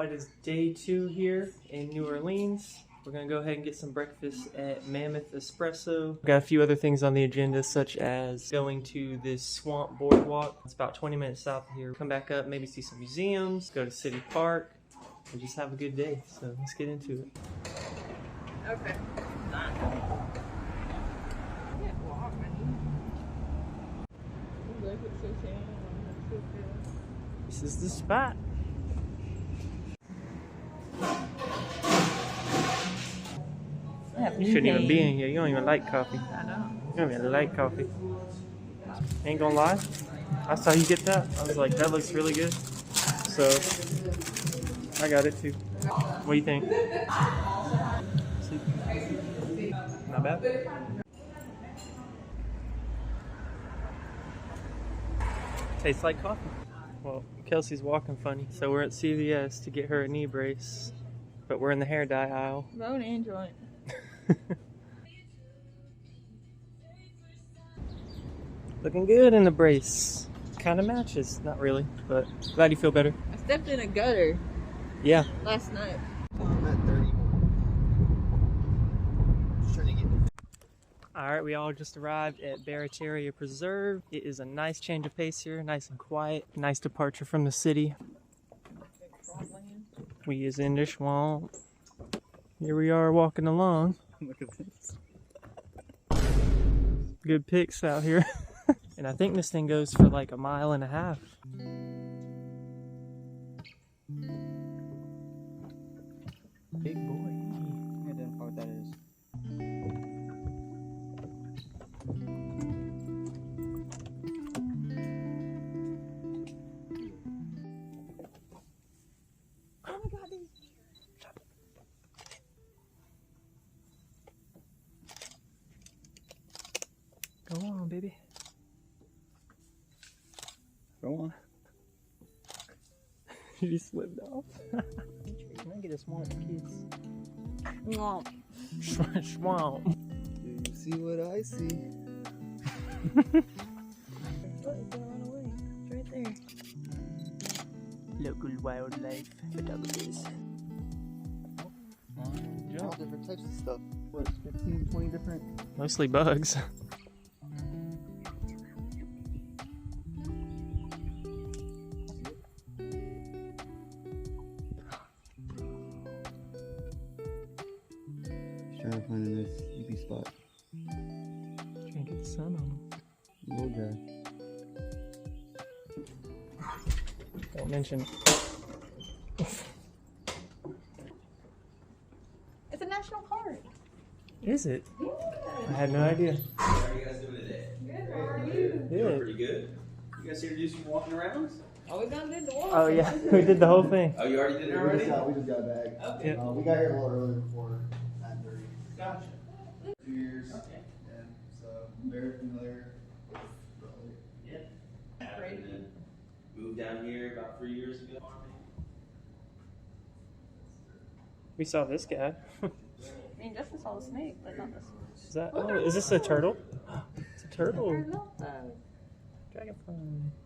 it is day 2 here in New Orleans. We're gonna go ahead and get some breakfast at Mammoth Espresso. Got a few other things on the agenda, such as going to this swamp boardwalk. It's about 20 minutes south of here. Come back up, maybe see some museums, go to City Park, and just have a good day. So let's get into it. Okay. This is the spot. You shouldn't even be in here. You don't even like coffee. I know. You don't even like coffee. Ain't gonna lie. I saw you get that. I was like, that looks really good. So, I got it too. What do you think? Not bad? Tastes like coffee. Well, Kelsey's walking funny, so we're at CVS to get her a knee brace. But we're in the hair dye aisle. Bone and joint. Looking good in the brace. Kind of matches. Not really, but glad you feel better. I stepped in a gutter. Yeah. Last night. I'm at 31. Just trying to get. Alright, we all just arrived at Barataria Preserve. It is a nice change of pace here, nice and quiet. Nice departure from the city. We is in the swamp. Here we are walking along. Look at this. Good pics out here. And I think this thing goes for like 1.5 miles. Big boy. Identify what that is. Oh my god, these. Go on, baby. Go on. You slipped off. Can I get a swamp kiss? Swamp. Swamp. Do you see what I see? What is that run away? It's right there. Local wildlife photographers. All different types of stuff. What, 15, 20 different? Mostly bugs. Trying to find a nice sleepy spot. Trying to get the sun on them. Little guy. Don't mention it. It's a national park. Is it? I had no idea. How are you guys doing today? Good, how are you? Doing pretty good. You guys here to do some walking arounds? Oh, we done did the walk. Oh yeah, we did the whole thing. Oh, you already did it already? We just got a bag. Okay. Yeah. We got here a little early before 9:30. Gotcha. 2 years. Okay. And so very familiar with the Yeah. And then moved down here about 3 years ago. We saw this guy. I mean, Justin saw the snake, but not this one. Is that? Oh, is this a turtle? It's a turtle. Dragonfly.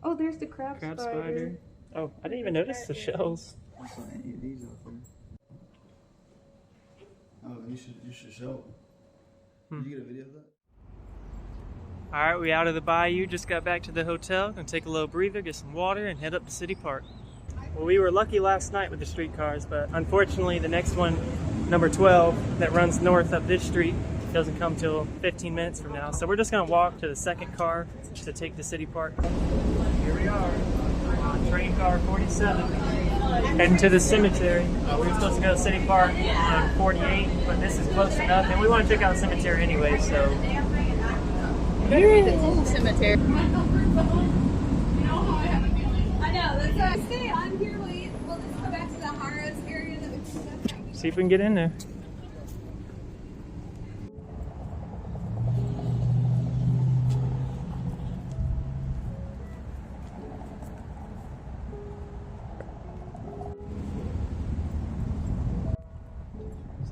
Oh, Oh, there's the crab spider. Oh, I didn't even notice the shells. I saw any of these out there. Oh, you should show them. Did you get a video of that? All right, we out of the bayou. Just got back to the hotel. Gonna take a little breather, get some water, and head up to City Park. Well, we were lucky last night with the streetcars, but unfortunately the next one, number 12, that runs north up this street, doesn't come till 15 minutes from now. So we're just gonna walk to the second car to take to City Park. Here we are on train car 47, heading to the cemetery. We were supposed to go to City Park on 48, but this is close enough, and we want to check out the cemetery anyway, so. Better be the cool cemetery. I know, that's why I stay on here. We'll just go back to the Harrods area that we can. See if we can get in there.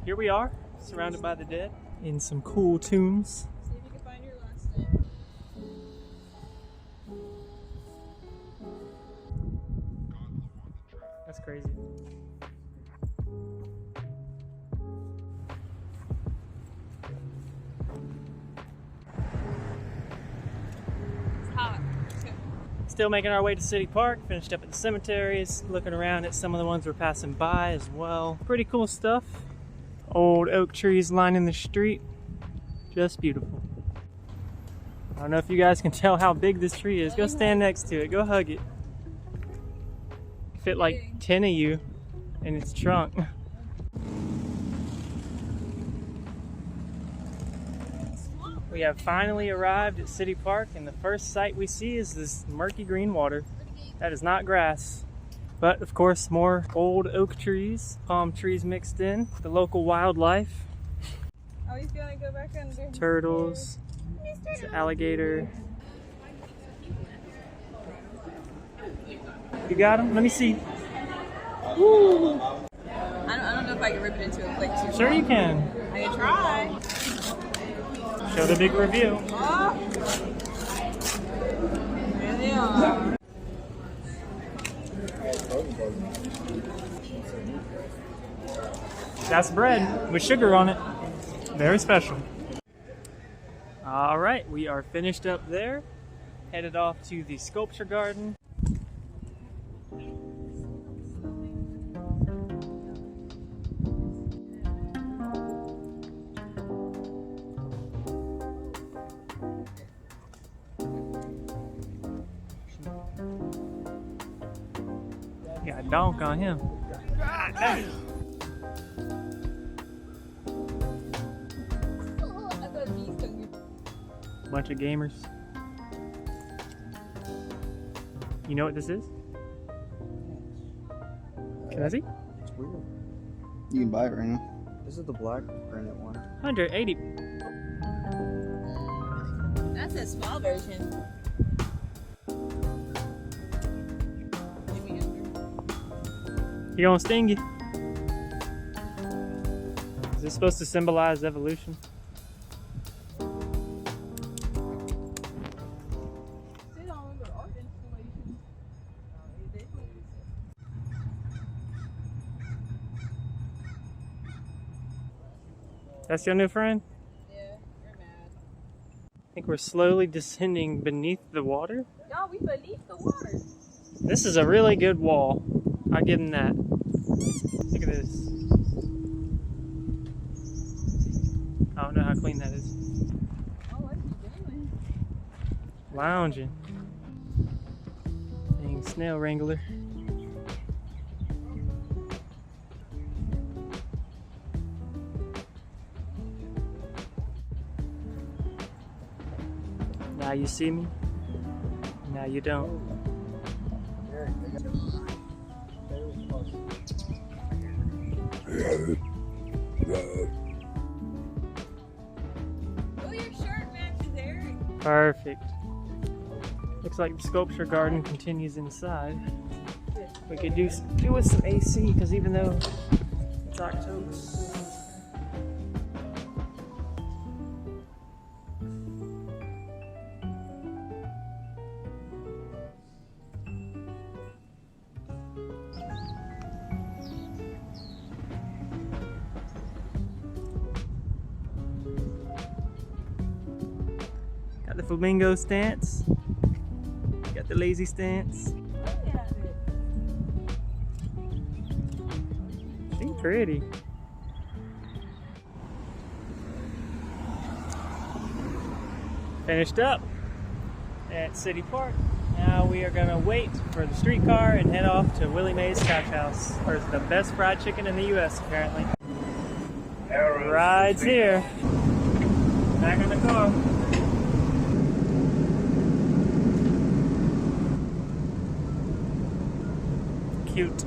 Here we are, surrounded by the dead, in some cool tombs. See if you can find your last name. That's crazy. Still making our way to City Park, finished up at the cemeteries, looking around at some of the ones we're passing by as well. Pretty cool stuff. Old oak trees lining the street. Just beautiful. I don't know if you guys can tell how big this tree is. Go stand next to it. Go hug it. Fit like 10 of you in its trunk. We have finally arrived at City Park, and the first sight we see is this murky green water. That is not grass, but of course more old oak trees, palm trees mixed in, the local wildlife. Oh, he's gonna go back under. Turtles, it's an alligator. You got him? Let me see. Woo. I don't know if I can rip it into a plate too. Sure you can. I can try. Show the big review. Oh. There they are. That's bread with sugar on it. Very special. All right, we are finished up there. Headed off to the sculpture garden. Got a donk on him. Bunch of gamers. You know what this is? Kelsi? It's weird. You can buy it right now. This is the black granite one. 180. That's a small version. He gonna sting you. Is this supposed to symbolize evolution? That's your new friend? Yeah, you're mad. I think we're slowly descending beneath the water. Y'all, we beneath the water. This is a really good wall. I'll give him that. Look at this. I don't know how clean that is. Oh, what are you doing? Lounging. Dang snail wrangler. Now you see me, now you don't. Oh, your shirt matches Eric. Perfect. Looks like the sculpture garden continues inside. We could do with some AC, because even though it's October. Got the flamingo stance. Got the lazy stance. She's pretty. Finished up at City Park. Now we are gonna wait for the streetcar and head off to Willie Mae's Couch House, where it's the best fried chicken in the US apparently. Ride's here. Back in the car. Cute.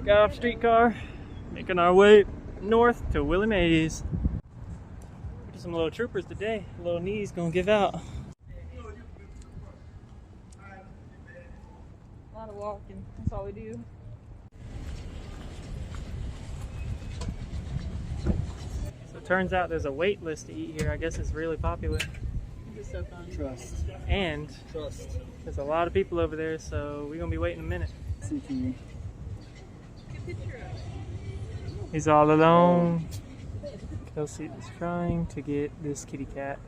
Got off streetcar, making our way north to Willie Mae's. Some little troopers today. Little knees gonna give out. A lot of walking. That's all we do. So it turns out there's a wait list to eat here. I guess it's really popular. This is so fun. Trust. And Trust. there's a lot of people over there, so we're gonna be waiting a minute. Get a picture of it. He's all alone. Kelsi is trying to get this kitty cat.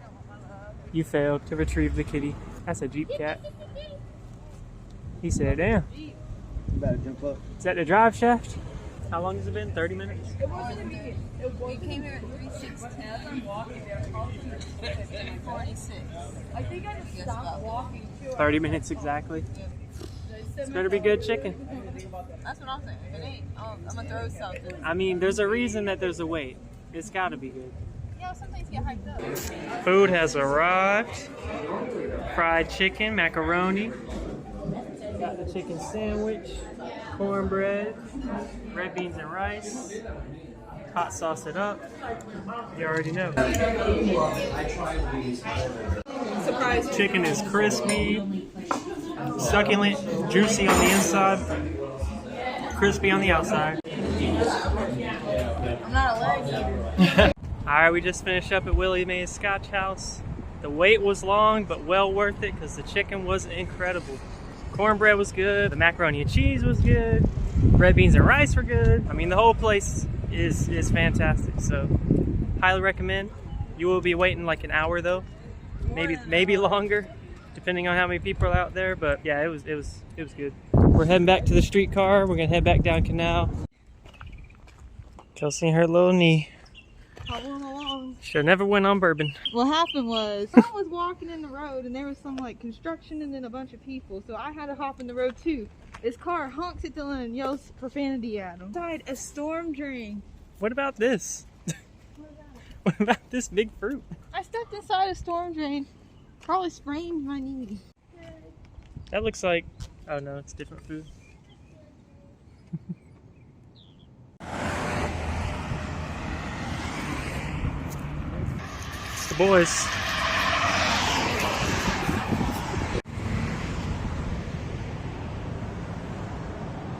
You failed to retrieve the kitty. That's a Jeep cat. He said, damn. You better jump up. Is that the drive shaft? How long has it been? 30 minutes? We came here at 3:16. 46. I think I just stopped walking too. 30 minutes exactly. This better be good chicken. That's what I'm saying. If it ain't, I'm gonna throw something. I mean, there's a reason that there's a wait. It's gotta be good. Yeah, some things get hyped up. Food has arrived. Fried chicken, macaroni. Got the chicken sandwich, cornbread, red beans and rice. Hot sauce it up. You already know. Surprise. Chicken is crispy, succulent, juicy on the inside, crispy on the outside. I'm not a leg eater. Alright, we just finished up at Willie Mae's Scotch House. The wait was long, but well worth it because the chicken was incredible. Cornbread was good, the macaroni and cheese was good, red beans and rice were good. I mean, the whole place is fantastic, so highly recommend. You will be waiting like an hour though, maybe longer, depending on how many people are out there. But yeah, it was good. We're heading back to the streetcar. We're gonna head back down Canal. Kelsi and her little knee. Following along. Should never went on bourbon. What happened was, someone was walking in the road and there was some like construction and then a bunch of people. So I had to hop in the road too. This car honks at Dillon and yells profanity at him. Inside a storm drain. What about this? What about this big fruit? I stepped inside a storm drain. Probably sprained my knee. That looks like, oh no, it's different food. It's the boys.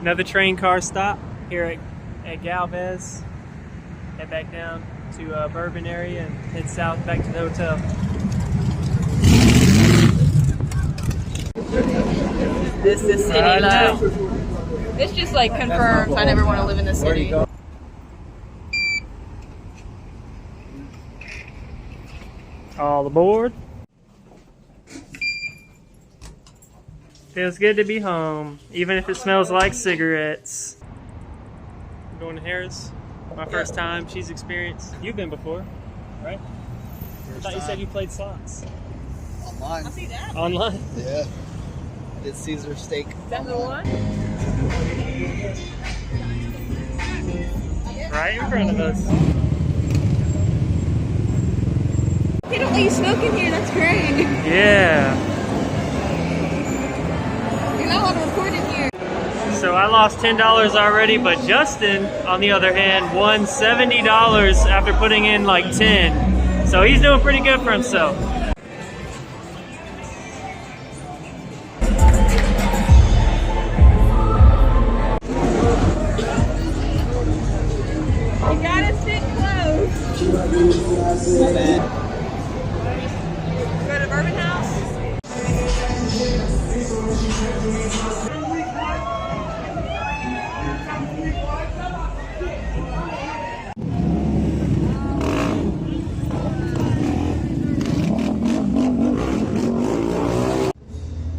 Another train car stop here at Galvez. Head back down to Bourbon area and head south back to the hotel. This is city life. This just like confirms I never want to live in the city. All aboard. Feels good to be home, even if it smells like cigarettes. I'm going to Harris. My first time. She's experienced. You've been before, right? I thought you said you played slots. Online. I see that. Online? Yeah. I did Caesar steak. Is that the one? Right in front of us. They don't let you smoke in here. That's great. Yeah. You're not allowed to record in here. So I lost $10 already, but Justin, on the other hand, won $70 after putting in like 10. So he's doing pretty good for himself. You gotta sit close. Go to Bourbon House.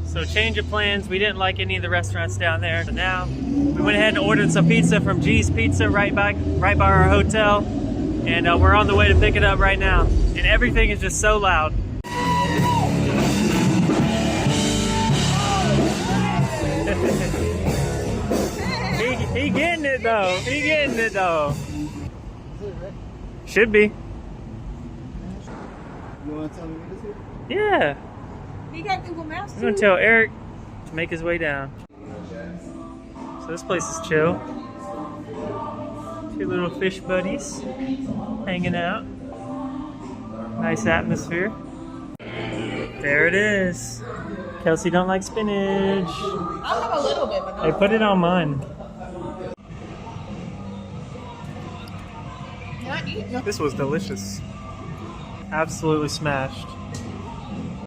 So change of plans, we didn't like any of the restaurants down there. So now we went ahead and ordered some pizza from G's Pizza right by our hotel. And we're on the way to pick it up right now. And everything is just so loud. He getting it though. He getting it though. Should be. You want to tell me what this is? Yeah. He got Google Maps I'm too. gonna tell Eric to make his way down. So this place is chill. Two little fish buddies hanging out. Nice atmosphere. There it is. Kelsi don't like spinach. I'll have a little bit, but Hey, put it on mine. not eating. This was delicious. Absolutely smashed.